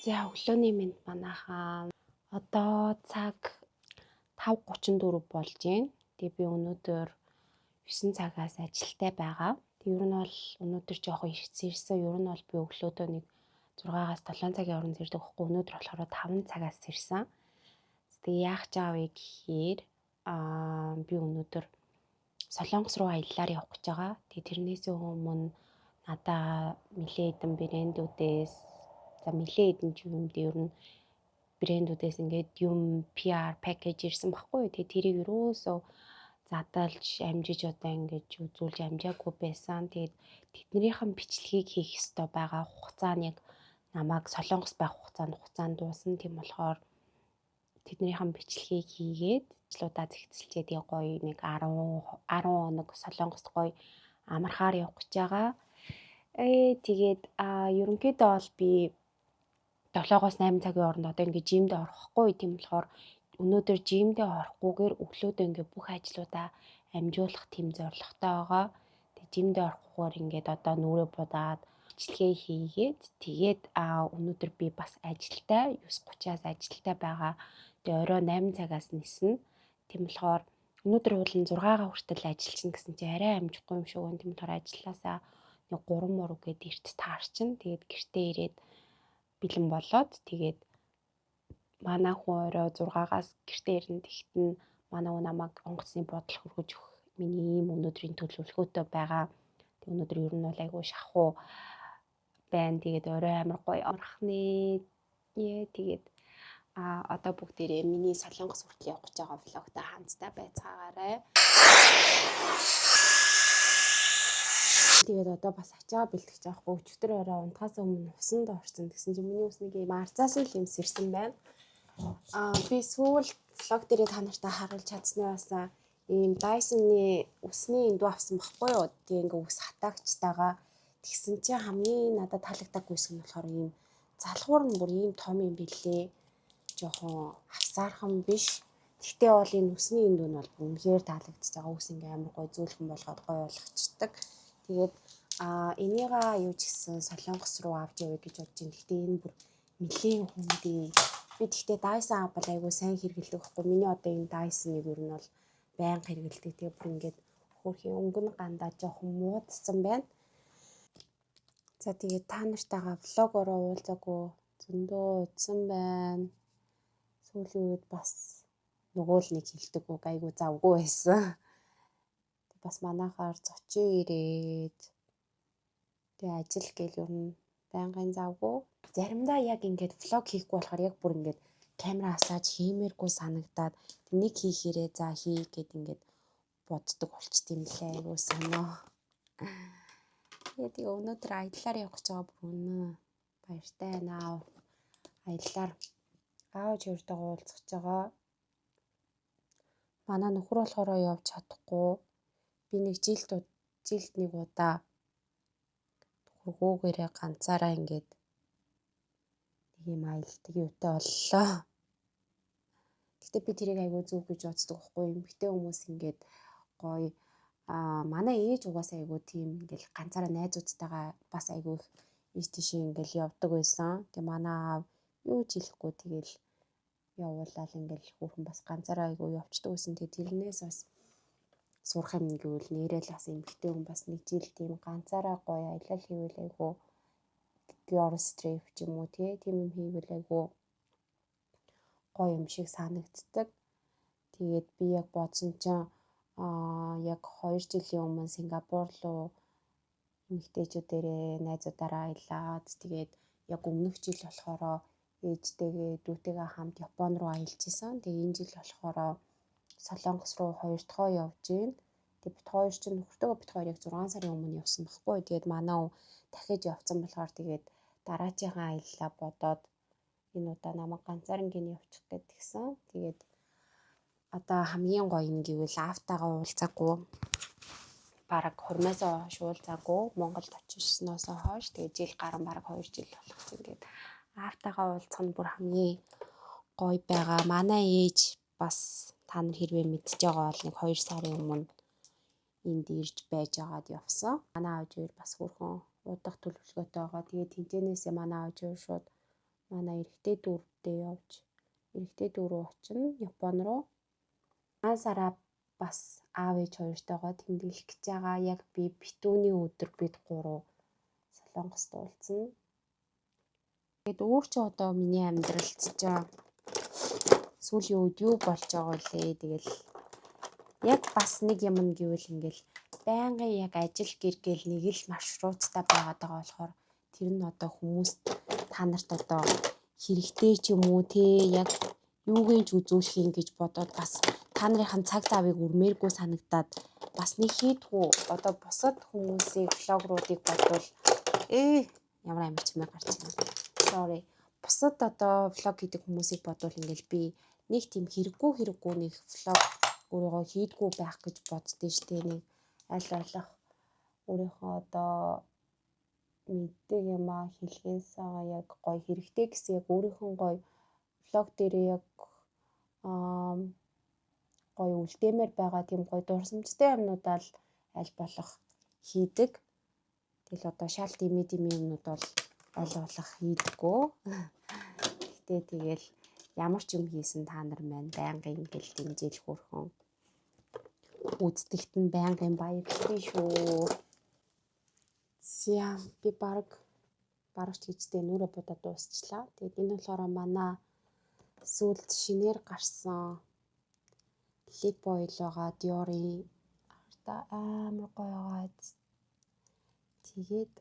За өглөөний мэнд манайхаа одоо цаг 5:34 болж байна. Тэгээ би өнөөдөр 9 цагаас ажилдаа байгаа. Тэг ер нь бол өнөөдөр жоохон ирсэн. Ер нь бол би өглөөдөө нэг 6-аас 7 цагийн хооронд ирдэг байхгүй. Өнөөдөр болохоор 5 цагаас ирсэн. Тэгээ яах гэж байгаа вэ гэхээр би өнөөдөр Солонгос руу аяллаар явах гэж байгаа. Тэгээ тэрнээс өмнө надаа нэлээд хэдэн брэндүүдээс нэлээд хэдэн юмд ер нь брэндүүдээс ингээд юм PR пакэж ирсэн баггүй. Тэгээ тэрийг ерөөсөө задалж амжиж одоо ингээд үзүүлж амжаагүй байсан. Тэгээд тэднэрийнхэн бичлэгийг хийх ёстой байгаа хугацааны яг намайг Солонгос байх хугацаанд дуусна. Тийм болохоор тэднэрийнхэн бичлэгийг хийгээд ажлуудаа зэгцэлчээд гоё нэг 10 хоног Солонгост гоё амархаар явах гэж байгаа. Тэгээд ерөнхийдөө бол би 7-оос 8 цагийн хооронд одоо ингээд жимд орохгүй. Тийм болохоор өнөөдөр жимдээ орохгүйгээр өглөөдөө ингээд бүх ажлуудаа амжуулах тийм зорилготой байгаа. Тэг жимдээ орохгүйгээр ингээд одоо нүрээ будаад бичлэгээ хийгээд тэгээд өнөөдөр би бас ажилдаа 9:30-аас ажилдаа байгаа. Тэг орой 8 цагаас ниснэ. Тийм болохоор өнөөдөр уулын 6-аа хүртэл ажиллана гэсэн чи арай амжихгүй юм шиг байна. Тийм болохоор ажилласаа нэг 3 мөр гээд эрт таарчин. Тэгээд гэртээ ирээд бэлэн болоод тэгээд манай хүн орой 6-аас гэртээ ирнэ. Тэгтэн манай хүн намайг онгоцны бодол хөргөж өгөх миний ийм өнөөдрийн төлөвлөгөөтэй байгаа. Тэг өнөөдөр ер нь бол айгүй шахуу байна. Тэгээд орой амар гоё амархны. Тэгээд одоо бүгдээрээ миний Солонгос хүртэл явах гэж байгаа влогтой хамтдаа байцгаагаарай. Тэгээд одоо бас ачаа бэлтгэж авахгүй. Өчигдөр орой унтахаас өмнө усанд орсон. Тэгсэн чинь миний ус нэг юм арзаас л юм сэрсэн байна. Би сүүл влог дээр та нартай харуулж чадсны бас ийм Dyson-ы усны эндүү авсан баггүй юу. Тэгээ ингээ ус хатаагчтайгаа тэгсэн чинь хамгийн надад таалагдаагүй хэсэг нь болохоор ийм залхуур нь бүр ийм том юм бэлээ. Жохон хавсаархан биш. Гэхдээ бол энэ усны эндүү нь бол үнэхээр таалагдчихж байгаа. Ус ингээ амар гоё зөөлхөн болгоод гоё болгочдөг. Тэгээд энийгаа юу ч гэсэн Солонгос руу авч явъя гэж бодож байна. Гэхдээ энэ бүр нэлээд хүндий. Би тэгтээ Dyson авбал айгүй сайн хэрэгэлдэг байхгүй. Миний одоо энэ Dyson-ыг ер нь бол байнга хэрэгэлдэг. Тэгээ бүр ингээд хөөрхийн өнгө гандаа жоохон муудсан байна. За тэгээд та нартайгаа влогороо уулзаагүй зөндөө удсан байна. Сүүлийн үед бас нөгөө л нэг хэлдэг үг айгүй завгүй байсан. Бас манайхаар зочин ирээд тэгээ ажил гээл ер нь байнгын завгүй. Заримдаа яг ингээд влог хийхгүй болохоор яг бүр ингээд камера асааж хиймээргүй санагдаад нэг хийхээрээ за хий гэд ингээд боддог болчт юм лээ. Айгүй сонио. Тэгээд өнөөдөр аяллаар явах гэж байгаа бүр үнэ баяртай байна. Аяллаар аавч өөртөө уулзах гэж байгаа. Манай нөхөр болохоор явж чадахгүй. Би нэг жилд нэг удаа хөргөөгээрээ ганцаараа ингээд нэг юм аялдаг юутай боллоо. Гэхдээ би тэрийг айгүй зүг гэж боддог байхгүй юм. Эмэгтэй хүмүүс ингээд гоё манай ээж угаасаа айгүй тийм ингээл ганцаараа найзуудтайгаа бас айгүй ийш тийш ингээл явдаг байсан. Тэгээ манай аав юу ч хэлэхгүй тэгэл явуулаад ингээл хүүхэн бас ганцаараа айгүй явцдаг байсан. Тэгээ тэрнээс бас сурах юм гэвэл нэрэл бас эмэгтэй хүн бас нэг жил тийм ганцаараа гоё аялал хийвэл айгүй girls trip ч юм уу тийм юм хийвэл айгүй гоё юм шиг санагддаг. Тэгээд би яг бодсон чинь яг 2 жилийн өмнө Сингапур руу эмэгтэйчүүдээрээ найзуудаараа аялаад тэгээд яг өмнөх жил болохоор ээжтэйгээ дүүтэйгээ хамт Япон руу аялж исэн. Тэгээд энэ жил болохоор Солонгос руу 2 дахь явж гин. Тэгээд бит хоёр чинь нөхөртөөгөө бит хоёр яг 6 сарын өмнө явсан байхгүй. Тэгээд манай дахиж явцсан болохоор тэгээд дараачихан аяллаа бодоод энэ удаа намайг ганцаарнгийн явчих гэдгсэн. Тэгээд одоо хамгийн гоё юм гэвэл аавтайгаа уулзаагүй. Бараг хормоосоо хойш уулзаагүй. Монголд очижсноос хойш тэгээд жил гарan бараг 2 жил болох чинь ингээд аавтайгаа уулзах нь бүр хамгийн гоё байгаа. Манай ээж бас та нар хэрвээ мэдж байгаа бол нэг 2 сарын өмнө энд ирж байж агаад явсан. Манай аав жир бас хөрхөн удах төлөвлөгөөтэй байгаа. Тэгээд тэнцэнээсээ манай аав жир шууд манай эрэгтэй дүүрдээ явж эрэгтэй дүүрөө очино Япон руу. Сараа бас аав ээж хоёртойгоо тэмдэглэх гэж байгаа. Яг би битүүний өдөр бид 3 Солонгост уулзна. Тэгээд өөр ч одоо миний амьдралд ч сүүлийн үед юу болж байгаа вэ? Тэгэл яг бас нэг юм гэвэл ингээл байнгын яг ажил гэргээл нэг л маршруттай байгаад байгаа болохоор тэр нь одоо хүмүүс та нарт одоо хэрэгтэй ч юм уу те яг юугийн ч үзүүлэх юм гэж бодоод бас та нарын цаг завыг өрмээргүй санагдаад бас нэг хийдгүү одоо бусад хүмүүсийн влогруудыг бодвол ямар амар чимээ гарч байна. Sorry. Бусад одоо влог хийдэг хүмүүсийг бодвол ингээл би нэг тийм хэрэггүй нэг влог өөрийгөө хийдгүү байх гэж боддөө штэ нэг аль болох өөрийнхөө одоо мэддэг юм а хэлхээсээ яг гоё хэрэгтэй гэсэн яг өөрийнхөө гоё влог дээрээ яг гоё үлдээмээр байгаа тийм гоё дурсамжтай юмнуудаа л аль болох хийдэг. Тэгэл одоо шал дими юмнууд бол аль болох хийдэггүй. Гэтэ тэгэл ямар ч юм хийсэн та нар маань байнгын ингээл дэмжил хөрхөн үздэгт нь байнгын баярлалаа шүү. Би бараг ч хийжтэй нүрэ будаа дуусчлаа. Тэгээд энэ болохоор манай сүүлд шинээр гарсан лип ойл байгаа Dior-ийн амар гоё байгаа. Тэгээд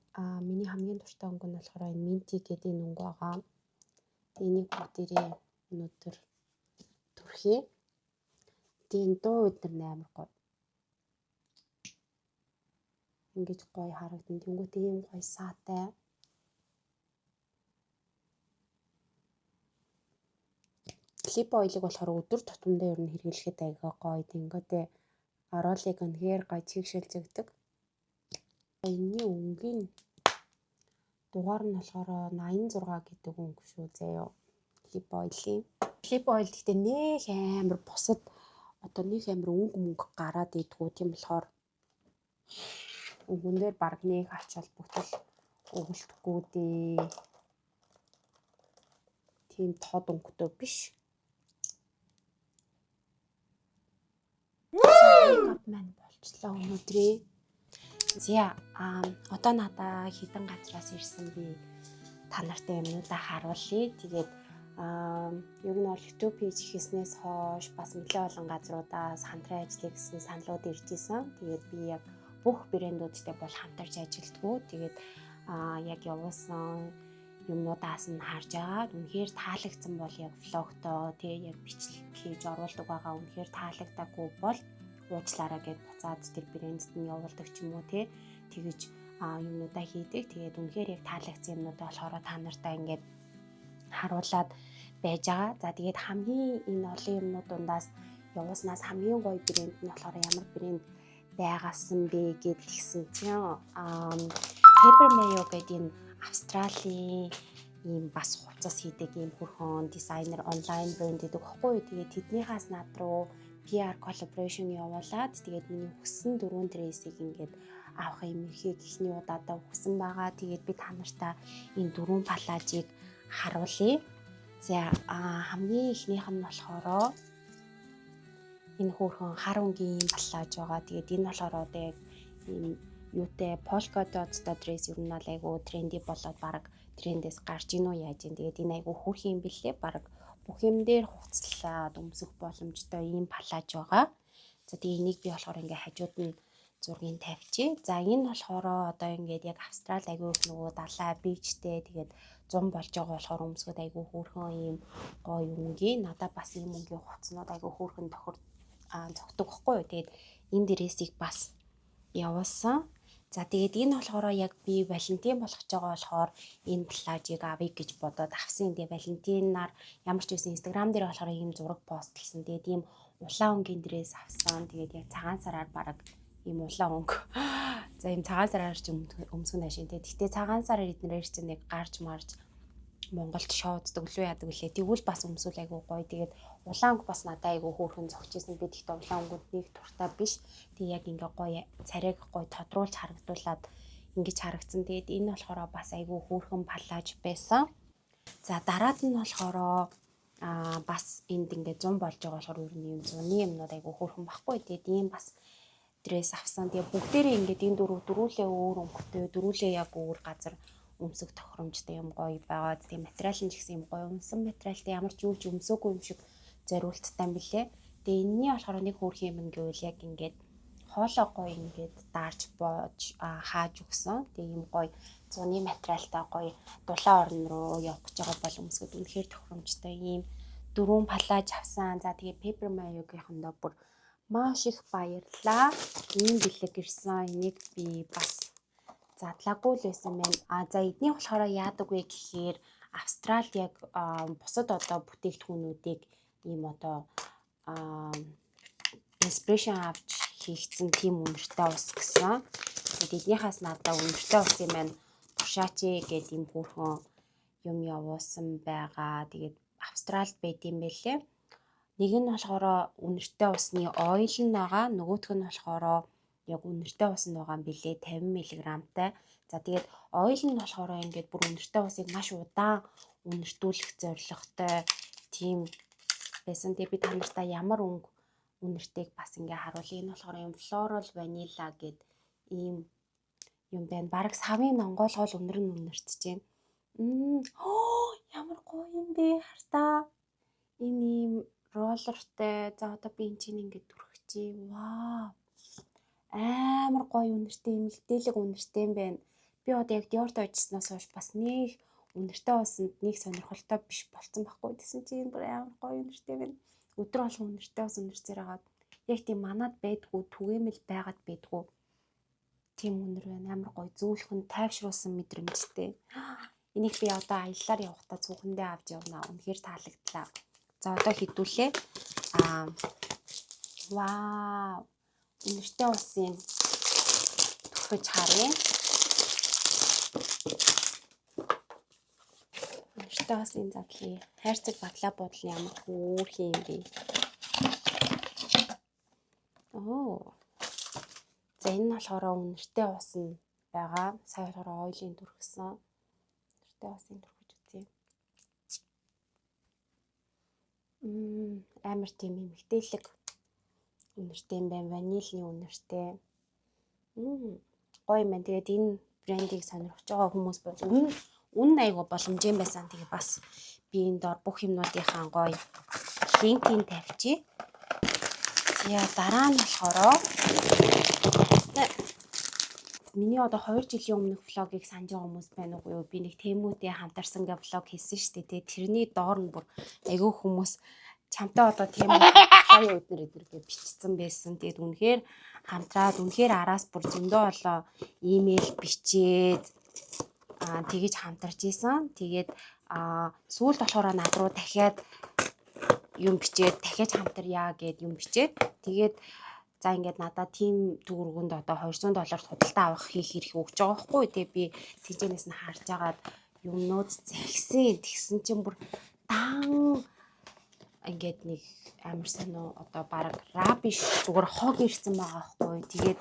миний хамгийн дуртай өнгө нь болохоор энэ Minty гэдэг энэ өнгө байгаа. Энийг бүгдээрээ өнөөдөр түрхээ. Тийм дуу өдөр амар гоё. Ингэж гоё харагдана. Тэнгүүтээ ийм гоё саатай. Лип ойлыг болохоор өдөр тутамдаа ер нь хэрэглэхэд аяга гоё. Тэнгүүтээ оролыг үнэхээр гоё чигшэлзэгдэг. Энэний өнгийн дугаар нь болохоор 86 гэдэг өнгө шүү заяа. Лип ойлын. Лип ойл гэхдээ нөх амар бусад одоо нэг амар өнгө гараад идэггүй. Тийм болохоор өнгөн дээр баг нэг ач холбогдол өгөлдөхгүй дээ. Тийм тод өнгөтэй биш. Мейкап маань болчлоо өнөөдрээ. Одоо надаа хідэн газраас ирсэн би та нартай юмнуудаа харуулъя. Тэгээд ер нь бол YouTube page хийснээс хойш бас нэлээд олон газруудаас хамтран ажиллая гэсэн саналууд ирж исэн. Тэгээд би яг бүх брэндүүдтэй бол хамтарч ажилтгүү. Тэгээд яг явуулсан юмнуудаас нь харж агаад үнэхээр таалагдсан бол яг влогтоо яг бичлэг хийж оруулдаг байгаа. Үнэхээр таалагдаагүй бол уучлаарай гэд буцаад тэр брэндэд нь явуулдаг ч юм уу тэгэж юмнуудаа хийдэг. Тэгээд үнэхээр яг таалагдсан юмнуудаа болохоор та нартай ингээд харуулад байж байгаа. За тэгээд хамгийн энэ олон юмнууд дундаас явуулснаас хамгийн гоё брэнд нь болохоор ямар брэнд байгасан бэ гэдгийгсэн чинь Paper Mayo гэдэг энэ Австралийн ийм бас хувцас хийдэг ийм хөрхөн дизайнер онлайн брэнд гэдэг баггүй. Тэгээд тэднийхээс над руу PR collaboration явуулаад тэгээд миний хүссэн 4 дрессийг ингээд авах юм ихийг ихний удаадаа хүсэн байгаа. Тэгээд би та нартай энэ 4 палажийг харуулъя. За хамгийн ихнийх нь болохоор энэ хөөрхөн хар өнгийн палаж байгаа. Тэгээд энэ болохоор одоо яг ийм юутэй polka dot dress ер нь айгу тренди болоод баг трендээс гарч ийн үү яаж ийн. Тэгээд энэ айгу хөрх юм бэлээ. Баг бүх юм дээр хуцлаад өмсөх боломжтой ийм палаж байгаа. За тэгээд энийг би болохоор ингээ хажууд нь зургийг тавьчих. За энэ болохоор одоо ингээд яг Австрали айгу их нөгөө далай бичтэй тэгээд 100 болж байгаа болохоор өмсгөд айгу хөөрхөн ийм гоё өнгийн. Надад бас ийм өнгийн хувцснууд айгу хөөрхөн зогтдог байхгүй юу. Тэгээд энэ дрэсийг бас явуулсан. За тэгээд энэ болохоор яг би Валентин болгож байгаа болохоор энэ палажийг авъя гэж бодоод авсан. Тэгээд Валентинаар ямар ч байсан Instagram дээр болохоор ийм зураг постлсан. Тэгээд ийм улаан өнгийн дрэс авсан. Тэгээд яг цагаан сараар бараг ийм улаан өнгө. За ийм цагаан сараар ч өмсгөн ашиг. Тэгтээ цагаан сараар эднэр чинь нэг гарч марж Монголд шоуддаг лүү яадаг үлээ. Тэгвэл бас өмсүүл айгу гоё. Тэгээд улаан өнгө бас надад айгу хөөрхөн зогчижсэн. Би тэгтээ улаан өнгөнд нэг туртаа биш. Тэг яг ингээ гоё царайг гоё тодруулж харагдуулаад ингэж харагдсан. Тэгээд энэ болохоор бас айгу хөөрхөн палаж байсан. За дараад нь болохоор бас энд ингээд 100 болж байгаа болохоор ер нь юм 100-ны юмнууд айгу хөөрхөн баггүй. Тэгээд ийм бас дресс авсан. Тэгээд бүгдээрээ ингээд энэ дөрвөлээ өөр өнгөтэй, дөрвөлээ яг өөр газар өмсөх тохиромжтой юм гоё байгаа. Тэгээд материал нь ч гэсэн юм гоё өмсөн материалтай ямар ч үуч өмсөөгүй юм шиг зориулттай юм билээ. Тэгээд энэний болохоор нэг хөөрхөн юм гэвэл яг ингээд хоолоо гоё ингээд даарч боож хааж өгсөн. Тэгээд юм гоё 100-ны материалтай гоё дулаан орн руу явах гэж байгаа бол өмсгөд үнэхээр тохиромжтой ийм 4 палаж авсан. За тэгээд Paper Mayo-гийнхандаа бүр маш их баярлаа. Ийм бэлэг ирсэн. Энийг би бас задлаагүй л байсан байна. За эдний болохоор яадаг вэ гэхээр Австралид яг бусад одоо бүтээгдэхүүнүүдийг ийм одоо инспирэшн авч хийгдсэн тийм үнэртэй ус гэсэн. Тэгээд эднийхээс надад үнэртэй ус юм байна. Тушаач гэдэг ийм хөөрхөн юм явуулсан байгаа. Тэгээд Австралид байд юм байлээ. Нэг нь болохоор үнэртэй усны ойл нь байгаа. Нөгөөх нь болохоор яг үнэртэй ус нь байгаа юм билээ 50 мг-тай. За тэгээд ойл нь болохоор ингээд бүр үнэртэй усыг маш удаан үнэртүүлэх зорилготой тийм байсан. Тэгээд би та нартай ямар үнэртэйг бас ингээ харуулъя. Энэ болохоор юм floral vanilla гэд ийм юм байна. Бараг савын онгойлгол үнэр нь үнэртэж байна. Ямар гоё юм бэ хартаа. Энэ ийм роллертэй. За одоо би энэ чинь ингээ түрхчихье. Вау. Амар гоё үнэртэй юм мэдээлэг үнэртэй юм байна. Би одоо яг Dior-т очсноос хойш бас нэг үнэртэй усанд нэг сонирхолтой биш болсон байхгүй. Тэсэн чинь бүр амар гоё үнэртэй байна. Өдөр болгон үнэртэй ус үнэрцээр хагаад яг тийм манад байдгүй түгээмэл байгаад байдгүй. Тийм үнэр байна. Амар гоё зөөлхөн тайвшруулсан мэдрэмжтэй. Энийг би одоо аяллаар явахдаа цүхэндээ авч явна. Үнэхээр таалагдлаа. За одоо хэдүүлээ. Вау. Үнэртэй усын түрхэж харъя. Үнэртэй усын задлыг хайрцаг батлаа бодлын ямар хөөрхөн юм бэ. За энэ нь болохоор үнэртэй ус нь байгаа. Сая болохоор ойлын түрхсэн. Үнэртэй усын түрхэж үзье. Амар тийм эмгтээлэг үнэртэй юм байна. Ванильны үнэртэй. Гоё юм байна. Тэгээд энэ брендийг сонирхож байгаа хүмүүс бол үнэн айгу боломжтой байсан. Тэгээд бас би энэ дор бүх юмнуудынхаа гоё линкийг тавьчих. За дараа нь болохоор миний одоо 2 жилийн өмнөх влогийг санаж байгаа хүмүүс байна уу юу? Би нэг Тэмүүтэй хамтарсан гэ влог хийсэн шүү дээ. Тэрний доор нь бүр айгүй хүмүүс чамтай одоо Тэмүү хаяа өдөр эдэргээ бичсэн байсан. Тэгээд үнэхээр хамтраад үнэхээр араас бүр зөндөө болоо имэйл бичээд тэгэж хамтарч исэн. Тэгээд сүүлд болохоор над руу дахиад юм бичээд дахиад хамтарья гэд юм бичээд тэгээд за ингээд надад тийм төгрөгөнд одоо $200 худалдаа авах хийх хэрэг өгч байгаа байхгүй. Тэгээ би тэнцэнээс нь харж агаад юмнууд захисан. Тэгсэн чинь бүр дан ингээд нэг амар сонио одоо баг рабиш зүгээр хог ирсэн байгаа байхгүй. Тэгээд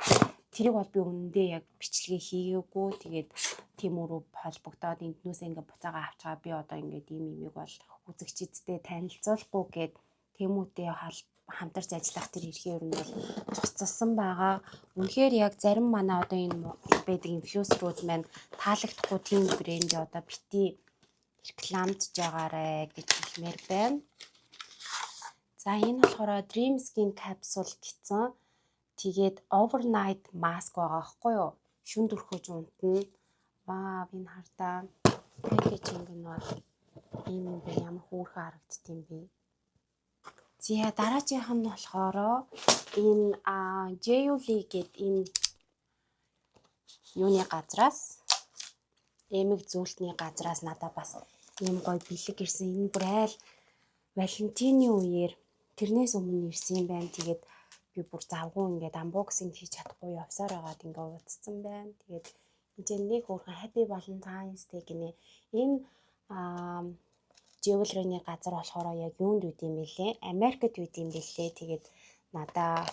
тэрийг бол би үнэндээ яг бичлэгээ хийгээгүй. Тэгээд Тэмүүрөө холбогдоод энднөөс ингээд буцаага авчгаа би одоо ингээд ийм юмыг бол үзэгчдэдтэй танилцуулахгүй гээд Тэмүүтэй хамтарч ажиллах тэр хэрхээ ер нь бол цуцсан байгаа. Үнэхээр яг зарим манай одоо энэ байдаг инфлюенсерүүд маань таалагдахгүй тийм брэнд одоо бити рекламдж байгаарэ гэж хэлмээр байна. За энэ болохоор Dream Skin Capsule гэсэн. Тэгээд overnight mask байгаа байхгүй юу? Шүн дөрхөж унтна. Вау, энэ хартаа пэкэжинг нь бол ийм юм бэ? Ямар хөөрхөн харагддсан бэ? За дараагийнх нь болохоор энэ Julie гэдэг энэ юуны газраас эмэг зүйлтний газраас надад бас ийм гоё бэлэг ирсэн. Энэ бүр айл Валентины үеэр тэрнээс өмнө ирсэн юм байна. Тэгээд би бүр завгүй ингээд unboxing хийж чадахгүй явсаар байгаад ингээд уудсан байна. Тэгээд энэ нэг хөөрхөн Happy Valentine's Day гинэ. Энэ Jewelry-ний газар болохоор яг юунд үйд юм бэлээ? Америкт үйд юм бэлээ. Тэгээд надаа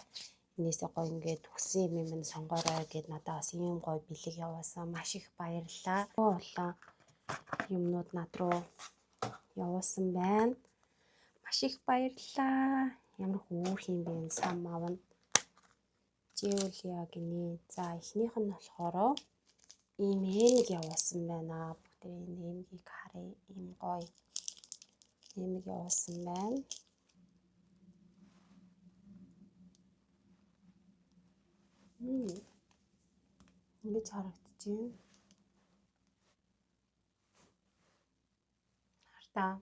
энэсээ гоё ингээд хүссэн юм минь сонгоорой гэд надаа бас ийм гоё бэлэг явуулсан. Маш их баярлалаа. Улаан юмнууд над руу явуулсан байна. Маш их баярлалаа. Ямар хөөрхөн юм бэ энэ сам авна. Жиулиа гинэ. За эхнийх нь болохоор ийм эмэг явуулсан байна. Бүгдээ энэ эмгийг харъя. Ийм гоё эмэг явуулсан байна. Ингэж харагдаж байна. Хартаа.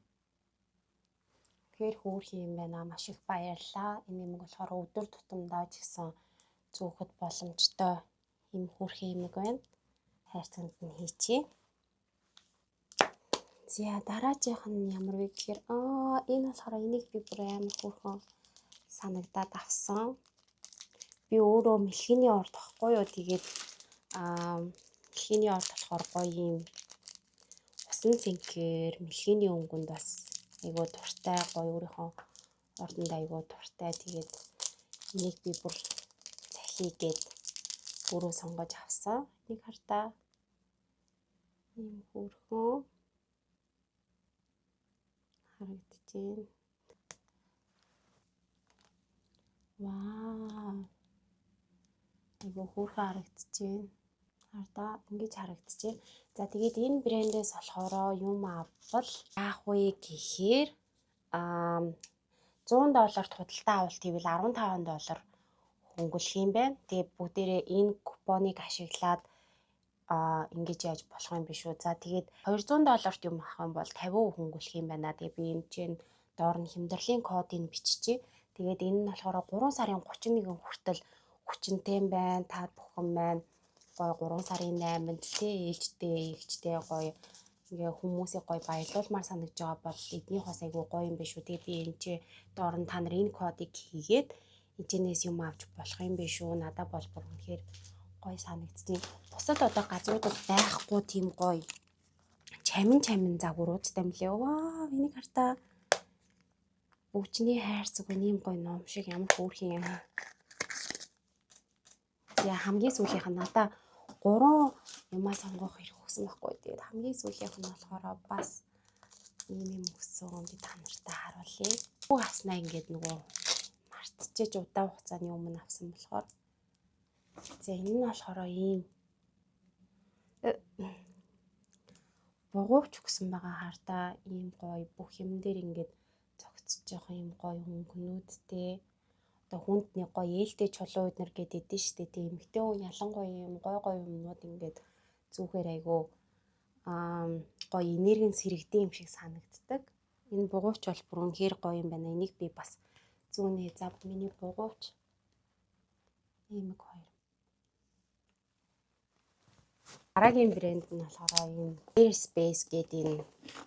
Тэгэхээр хөөрхөн юм байна. Маш их баярлалаа. Энэ эмэг болохоор өдөр тутамдаа ч гэсэн зөөхөд боломжтой юм хөөрхөн эмэг байна. Хайрцагт нь хийчихье. За дараагийнх нь ямар вэ гэхээр энэ болохоор энийг би бүр амар хөөрхөн санагдаад авсан. Би өөрөө мэлхийний орд авахгүй юу. Тэгээд мэлхийний орд болохоор гоё юм усан цэнхэр мэлхийний өнгөнд бас айгуу дуртай гоё өөрийнхөө ордонд айгуу дуртай. Тэгээд энийг би бүр захийгээд өөрөө сонгож авсан. Энийг хартаа ийм хөөрхөн харагдаж байна. Вау. Айгуу хөөрхөн харагдаж байна. Хартаа ингэж харагдаж байна. За тэгээд энэ брэндээс болохоор юм авбал яах вэ гэхээр $100 худалдаа авалт хийвэл $15 хөнгөлөх юм байна. Тэгээд бүгдээрээ энэ купоныг ашиглаад ингэж яаж болох юм биш үү. За тэгээд $200 юм авах юм бол 50% хөнгөлөх юм байна. Тэгээд би энэ чинь доор нь хямдрлын кодыг биччихье. Тэгээд энэ нь болохоор 3 сарын 31 хүртэл хүчинтэй байна. Та бүхэн маань гоё 3 сарын 8-нд ээлжтэй, эгчтэй гоё ингээ хүмүүсийг гоё баярлуулмаар санагдж байгаа бол эднийх бас айгүй гоё юм биш үү. Тэгээд би энэ чи доор нь та нар энэ кодыг хийгээд эцэнээс юм авч болох юм биш үү. Надад бол бүр үнэхээр гоё санагдчих. Бусад одоо газруудад байхгүй тийм гоё чамин загваруудтай мөлий. Вау, энийг хартаа өвчний хайрцаг ийм гоё ном шиг ямар хөөрхөн юм. Яа хамгийн сүүлийнх нь надаа 3 юмаа сонгох хэрэг өгсөн байхгүй. Тэгээд хамгийн сүүлийнх нь болохоор бас ийм өгсөн. Би та нартай харуулъя. Бүх авснаа ингээд нөгөө мартчихэж удаан хугацааны өмнө авсан болохоор. За энэ нь болохоор ийм бугуувч өгсөн байгаа хартаа ийм гоё бүх юм дээр ингээд зогцож байгаа юм гоё хөнгөнүүдтэй. Одоо хүнд нэг гоё ээлтэй чулуу эднэр гэдэг идэв штэ. Тийм эмэгтэй хүн ялангуяа юм гоё юмнууд ингээд зүгээр айгу гоё энергийн сэрэгдэн юм шиг санагддаг. Энэ бугуувч бол бүр үнэхээр гоё юм байна. Энийг би бас зүүнээ за миний бугуувч эмэг хоёр. Дараагийн брэнд нь болохоор энэ Airspace гэдэг энэ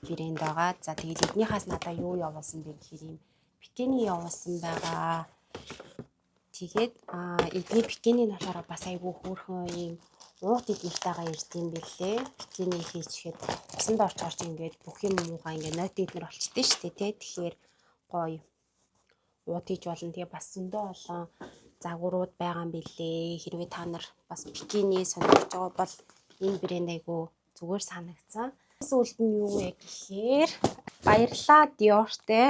брэнд байгаа. За тэгээд эднийхээс надаа юу явуулсан бэ гэхээр юм бикини явуулсан байгаа. Тэгээд эдний бикини нь болохоор бас айгүй хөөрхөн юм уут эднэртэйгээ ирд юм бэлээ. Бикини хийчихэд усанд орж ингээд бүх юм муугаа ингээд нойт эднэр болчихдээ штэ тий. Тэгэхээр гоё уут хийж болно. Тэгээ бас зөндөө олон загварууд байгаа юм бэлээ. Хэрвээ та нар бас бикини сонирхож байгаа бол энэ брэнд айгүй зүгээр санагдсан. Сүүлд нь юу вэ гэхээр баярлалаа Dior-тэй.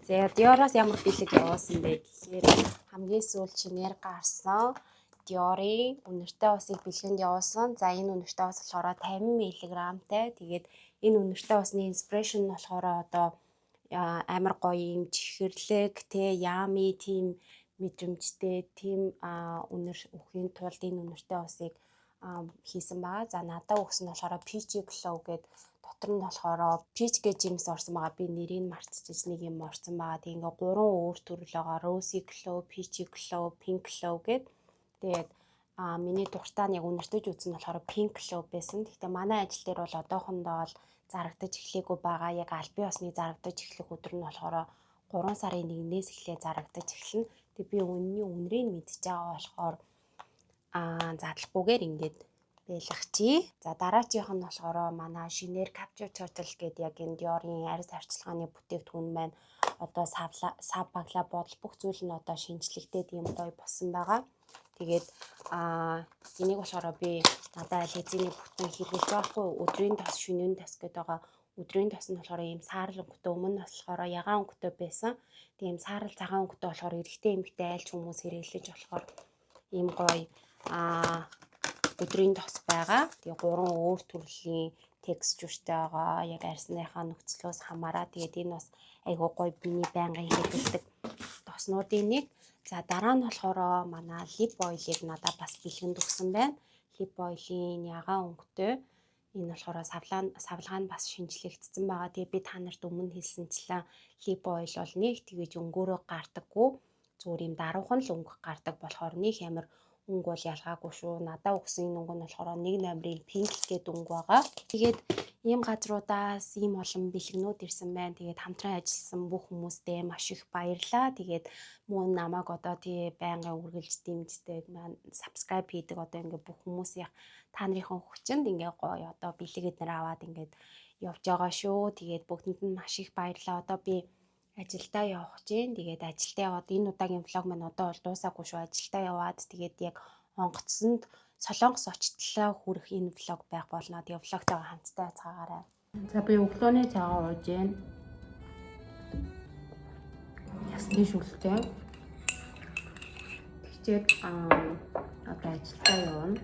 За Dior-оос ямар бэлэг явуулсан бэ гэхээр хамгийн сүүлд шинээр гарсан Dior-ийн үнэртэй усыг бэлгэнд явуулсан. За энэ үнэртэй ус болохоор 50 мг-тай. Тэгээд энэ үнэртэй усны inspiration нь болохоор одоо амар гоё юм чихэрлэг те ями тийм мэдрэмжтэй тийм үнэр өхийн тулд энэ үнэртэй усыг хийсэн байгаа. За надад өгсөн нь болохоор Peachy Glow гэдэг дотор нь болохоор Peach гэж жимс орсон байгаа. Би нэрийг мартчихж нэг юм орсон байгаа. Тэгээ ингээ 3 өөр төрөл байгаа. Rosy Glow, Peachy Glow, Pink Glow гэдэг. Тэгээд миний дуртай нь яг үнэртэж үзсэн нь болохоор Pink Glow байсан. Гэхдээ манай ажил дээр бол одоохондоо бол зарагдаж эхлэегүй байгаа. Яг албан ёсны зарагдаж эхлэх өдөр нь болохоор 3 сарын 1-ээс эхлээ зарагдаж эхэлнэ. Тэгээ би үнэрийг мэдчихэж байгаа болохоор задлахгүйгээр ингээд байлгachii. За дараагийнх нь болохоор манай шинээр Capture Turtle гэдэг яг энэ Dior-ийн арьс харьцлагын бүтээгдэхүүн маань одоо сав баглаа бодол бүх зүйл нь одоо шинжлэхдээ тийм гоё болсон байгаа. Тэгээд энийг болохоор би надад аль хэзээний бүтэн хэрэглэж байхгүй өдрийн тос шөнийн тос гэдэг байгаа өдрийн тос нь болохоор ийм саарл өнгөтэй, өмнө нь болохоор ягаан өнгөтэй байсан. Тийм саарл цагаан өнгөтэй болохоор эрэгтэй эмэгтэй айлч хүмүүс хэрэглэж болохоор ийм гоё өдрийн тос байгаа. Тэгээ 3 өөр төрлийн текстуртэй байгаа. Яг арьсныхаа нөхцлөөс хамаараа тэгээд энэ бас айгуу гоё биний байнгын хэрэглэдэг тоснуудын нэг. За дараа нь болохоор манай лип ойлыг надад бас бэлгэнд өгсөн байна. Лип ойлын ягаан өнгөтэй. Энэ болохоор савлгаа нь бас шинжлэгдсэн байгаа. Тэгээ би та нарт өмнө хэлсэнчлэн лип ойл бол нэг тэгэж өнгөөрөө гардаггүй. Зүгээр юм даруухан л өнгө гардаг болохоор нэг амар өнгө бол ялгаагүй шүү. Надад өгсөн энэ өнгө нь болохоор 1 номерын пинк гэдэг өнгө байгаа. Тэгээд ийм газруудаас ийм олон бэлгэнүүд ирсэн байна. Тэгээд хамтран ажилласан бүх хүмүүстээ маш их баярлалаа. Тэгээд мөн намайг одоо тий байнгын үргэлж дэмждэг, subscribe хийдэг одоо ингээ бүх хүмүүсийн та нарын хүчинд ингээ гоё одоо бэлгээд нэр аваад ингээ явж байгаа шүү. Тэгээд бүгдэнд нь маш их баярлалаа. Одоо би ажилдаа явах гэж байна. Тэгээд ажилдаа яваад энэ удаагийн влог маань одоо бол дуусаагүй шүү. Ажилдаа яваад тэгээд яг онгоцсонд Солонгос очтлоо хүрэх энэ влог байх болно. Тэгээд влогтойгоо хамтдаа цаагаарай. За би өглөөний цаагаа ууж байна. Ясны шүлтэй. Тэгчээд одоо ажилдаа явна.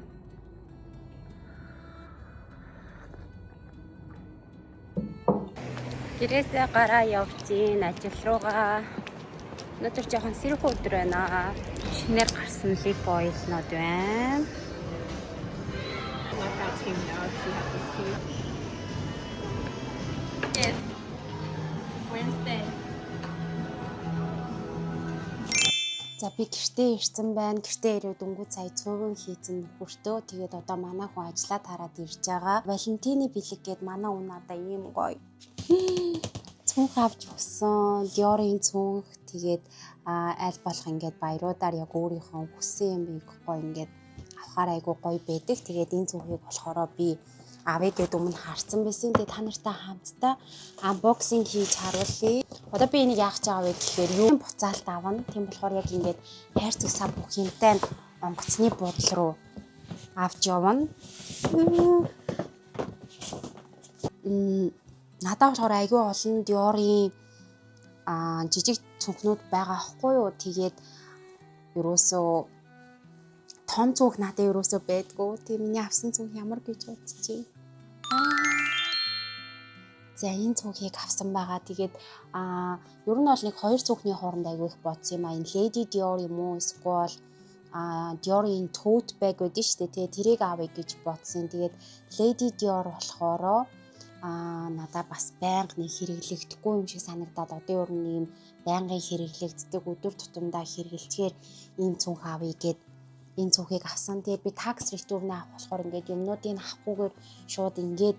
Гэрээсээ гараа явж гин ажил руугаа. Өнөөдөр жоохон сэрэх өдөр байна. Шинээр гарсан лип ойлнод байна. Yes. Wednesday. За би гэртээ ирсэн байна. Гэртээ ирээд өнгөц сая цөөн хийцэн хүртөө. Тэгээд одоо манай хүн ажиллаа тараад ирж байгаа. Валентины бэлэг гээд манай хүн надаа ийм гоё цүнх авч өгсөн. Dior-ийн цүнх. Тэгээд аль болох ингээд баяруудаар яг өөрийнхөө хүссэн юм бийг гоё ингээд авахаар айгуу гоё байдаг. Тэгээд энэ цүнхийг болохоор би авъя гэд өмнө харсан байсан. Тэгээд та нартай хамтдаа unboxing хийж харуулъя. Одоо би энийг яах гэж байгаа вэ гэхээр юу буцаалт авна. Тийм болохоор яг ингээд хайрцаг сав бүх юмтай онгоцны буудлын руу авч явна. Надад болохоор айгүй олон Dior-ийн жижиг цүнхнүүд байгаа аахгүй юу. Тэгээд ерөөсөө том цүнх надад ерөөсөө байдгүй. Тийм миний авсан цүнх ямар гэж бодчих. За энэ цүнхийг авсан байгаа. Тэгээд ер нь бол нэг 2 цүнхний хооронд айгүй их бодсон юм. Энэ Lady Dior юм уу эсвэл Dior-ийн tote bag гэдэг шүү дээ. Тэрийг авъя гэж бодсон. Тэгээд Lady Dior болохоро надад бас байнга нэг хэрэглэгдэхгүй юм шиг санагдаад одоо ер нь ийм байнгын хэрэглэгддэг өдөр тутамдаа хэрэглэхээр ийм цүнх авъя гэд энэ цүнхийг авсан. Тэгээд би tax return авах болохоор ингээд юмнуудыг авахгүйгээр шууд ингээд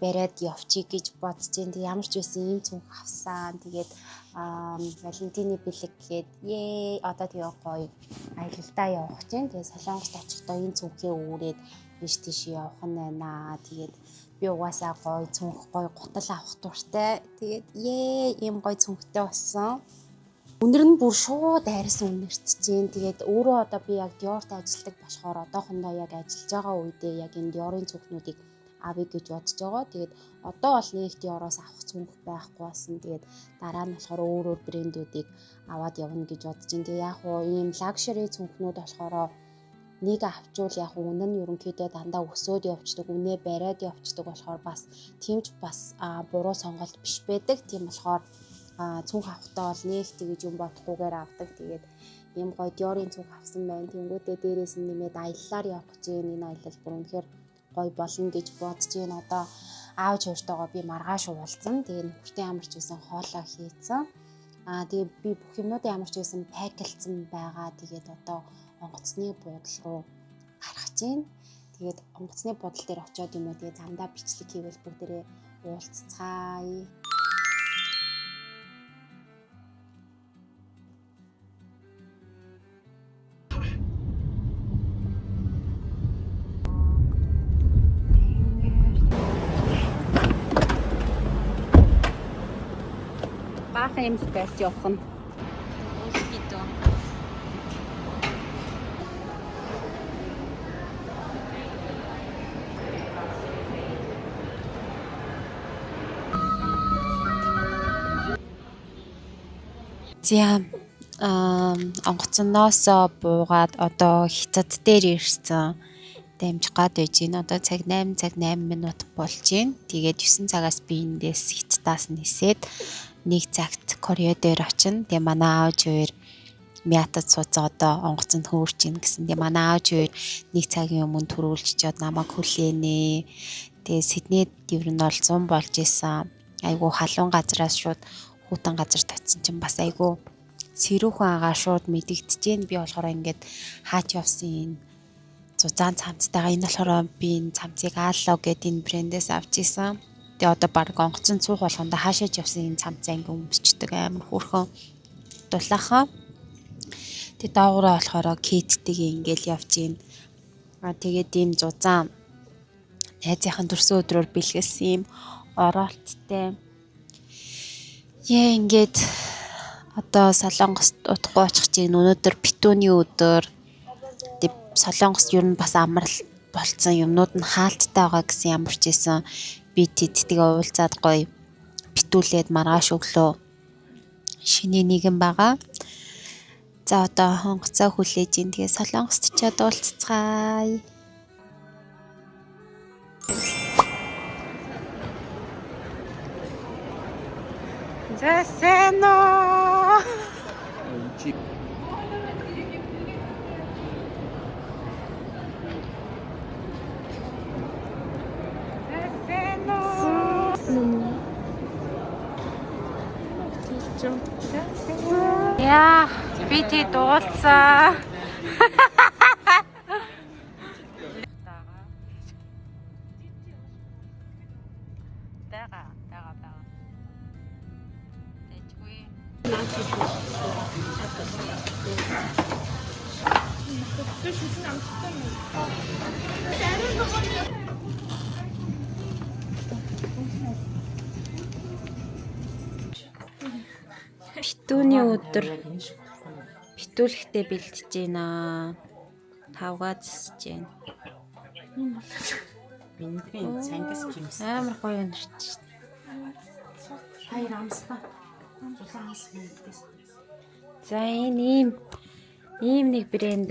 бариад явчих гэж бодож байна. Тэг ямар ч байсан ийм цүнх авсан. Тэгээд Валентины бэлэг гээд одоо тэгээ гоё аялалдаа явах гэж байна. Тэгээд Солонгост очихдоо энэ цүнхээ өөрөөд биш тийш явах нь байна. Тэгээд би угаасаа гоё цүнх гоё гутал авах дуртай. Тэгээд ийм гоё цүнхтэй болсон. Өнөр нь бүр шууд айрсан үнэртэж जैन. Тэгээд өөрөө одоо би яг Dior-т ажилладаг болохоор одоохондоо яг ажиллаж байгаа үедээ яг энэ Dior-ийн цүнхнүүдийг авъя гэж бодож байгаа. Тэгээд одоо бол нэг Dior-оос авах цүнх байхгүй болсон. Тэгээд дараа нь болохоор өөр брэндүүдийг аваад явна гэж бодож байна. Тэгээд яг уу ийм luxury цүнхнүүд болохоор нэг авчвал яг үнэ нь ерөнхийдөө дандаа өсөөд явцдаг, үнэ бариад явцдаг болохоор бас тэмч бас буруу сонголт биш байдаг. Тийм болохоор цүнх авахдаа бол нэг тэгж юм бодохгүйгээр авдаг. Тэгээд ийм гоё Dior-ийн цүнх авсан байна. Тэнгүүдээ дээрээс нь нэмээд аяллаар явах гэж энэ аялал бүр үнэхээр гоё болно гэж бодож байна. Одоо аав хоёртойгоо би маргааш уулзсан. Тэгээд нөхөртэй ямар ч байсан хоолоо хийцэн. Тэгээд би бүх юмнуудаа ямар ч байсан пакэлцэн байгаа. Тэгээд одоо онгоцны буудлын руу гарах гэж байна. Тэгээд онгоцны буудлын дээр очиод юм уу тэгээд замдаа бичлэг хийвэл бүгдээрээ уулзцгаая. Баахан юм л байж явах нь. За онгоцноос буугаад одоо хятад дээр ирсэн. Дамжих гад байж гин. Одоо цаг 8 цаг 8 минут болж гин. Тэгээд 9 цагаас би эндээс хятадаас нисээд 1 цагт Корея дээр очино. Тэгээ манай аав хоёр мятад сууцаа одоо онгоцонд хөөрч гин гэсэн. Тэгээ манай аав хоёр 1 цагийн өмнө төрүүлж чад намайг хүлээнэ. Тэгээ Сиднейд ер нь бол 100 болж исэн. Айгу халуун газраас шууд хүүтэн газар татсан чинь бас айгу сэрүүхэн агаа шууд мэдэгдэж. Би болохоор ингээд хаач явсан зузаан цамцтайгаа энэ болохоор би энэ цамцыг Алло гэдэг энэ брэндээс авч исэн. Тэгээ одоо баг онгоцон цуух болгондоо хаашаач явсан энэ цамцаа ингээд өмсчдөг амар хөөрхөн дулаахан. Тэгээ доогоороо болохоор Кейттэйгээ ингээл явж гин. Тэгээд ийм зузаан найзынхан төрсөн өдрөөр бэлгэлсэн юм ороолттой. Ингээд одоо Солонгост удахгүй очих чинь өнөөдөр битүүний өдөр. Солонгост ер нь бас амрал болцсон юмнууд нь хаалттай байгаа гэсэн ямарч исэн. Би тэдтэйгээ уулзаад гоё битүүлээд маргааш өглөө шиний нэгэн байгаа. За одоо хонгоцоо хүлээж ин тэгээ Солонгост ч уулзцгаая. Засэно. Яа, би дуулцаа. Битүүний өдөр битүүлэхдээ бэлдэж байна. Тавгаа засж байна. Миний цангас гимс. Амар гоё өнөрч. Хайр амстаа. Зулаанс хийдээс. За энэ ийм нэг брэнд.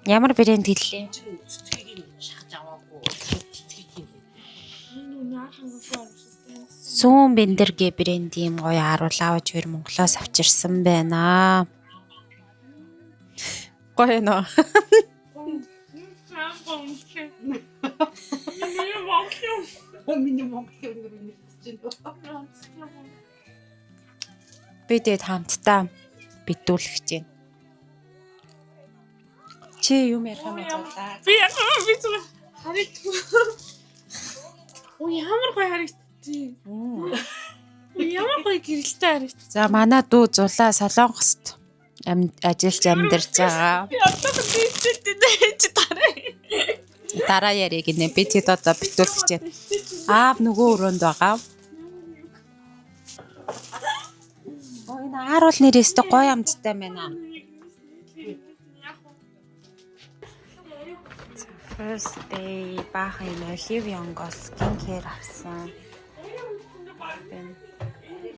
Ямар брэнд гэлээ? Цэцгийг шахаж аваагүй. Цэцгийг. Сүүн бэндэргээ брэнд ийм гоё харуулаа авч хоёр Монголоос авчирсан байна. Гоё нөө. Миний Монголын өнөр мэдчихэж байна. Би тэгээд хамтдаа битүүлэх гэж байна. Чи юм ярих юм болоо. Би зүгээр харагдсан. Ямар гоё харагдсан. Ямар гоё гэрэлтэй харагдсан. За манай дүү зулаа Солонгост ажиллаж амьдарч байгаа. Би одоо чи тарай. Дараа яриа гинэ. Би тэд одоо битүүлэх гэж байна. Аав нөгөө өрөөнд байгаа. Энэ ааруул нэрээс гоё амттай байна. First day баахан Olivia-гоос skincare авсан.